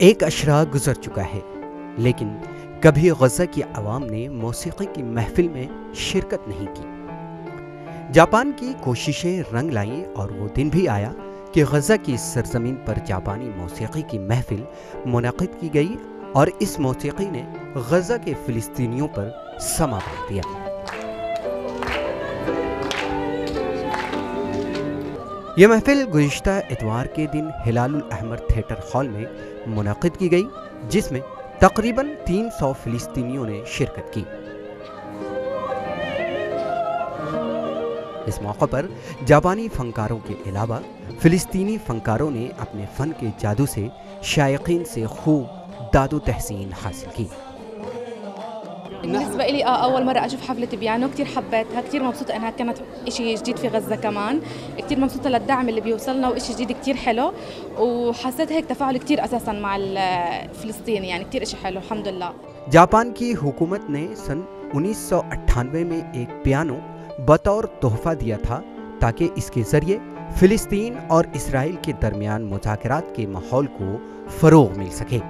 एक अशरा गुजर चुका है, लेकिन कभी गज़ा की आवाम ने मौसीक़ी की महफिल में शिरकत नहीं की। जापान की कोशिशें रंग लाईं और वो दिन भी आया कि गज़ा की सरजमीन पर जापानी मौसीक़ी की महफिल मुनक़िद की गई और इस मौसीक़ी ने गज़ा के फ़िलिस्तीनियों पर समा बांध दिया। यह महफिल गुज़िश्ता इतवार के दिन हिलालुल अहमर थिएटर हॉल में मुनक़िद की गई, जिसमें तकरीबन 300 फ़िलिस्तीनियों ने शिरकत की। इस मौके पर जापानी फनकारों के अलावा फ़िलिस्तीनी फनकारों ने अपने फ़न के जादू से शायकीन से खूब दादो तहसीन हासिल की। بالنسبة لي أول مرة أشوف حفلة بيانو كتير حبيتها، كتير مبسوطة إنها كانت إشي جديد في غزة كمان، كتير مبسوطة للدعم اللي بيوصلنا وإشي جديد كتير حلو، وحسيت هيك تفاعل كتير أساسا مع الفلسطيني، يعني كتير إشي حلو الحمد لله। जापान की हुकूमत ने सन 1998 में एक पियानो बतौर तोहफा दिया था ताकि इसके जरिए फिलिस्तीन और इसराइल के दरमियान मुज़ाकरात के माहौल को फ़रोग़ मिल सके।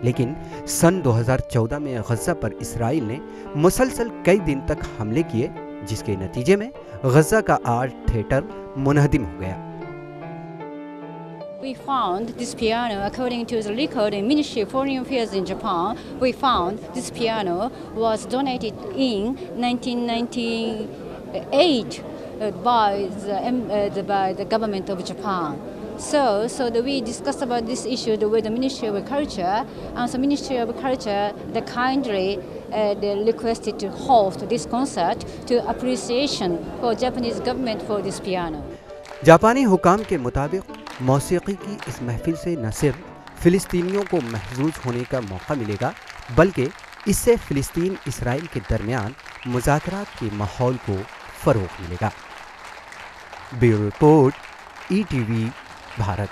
लेकिन सन 2014 में गज़ा पर इसराइल ने मुसलसल कई दिन तक हमले किए, जिसके नतीजे में गज़ा का आर्ट थिएटर मुनहदिम हो गया। We found this piano, according to the record in Ministry of Foreign Affairs in Japan, we found this piano was donated in 1998 by the government of Japan. So we discussed about this issue with the Ministry of Culture, and the Ministry of Culture they kindly they requested to host this concert to appreciation for Japanese government for this piano. जापानी हुकाम के मुताबिक मौसीक़ी की इस महफिल से न सिर्फ फ़िलिस्तीनियों को महजूज होने का मौका मिलेगा, बल्कि इससे फ़िलिस्तीन इसराइल के दरमियान मुज़ाकरात के माहौल को फ़रोग़ मिलेगा। Bureau report, ETV Bharat.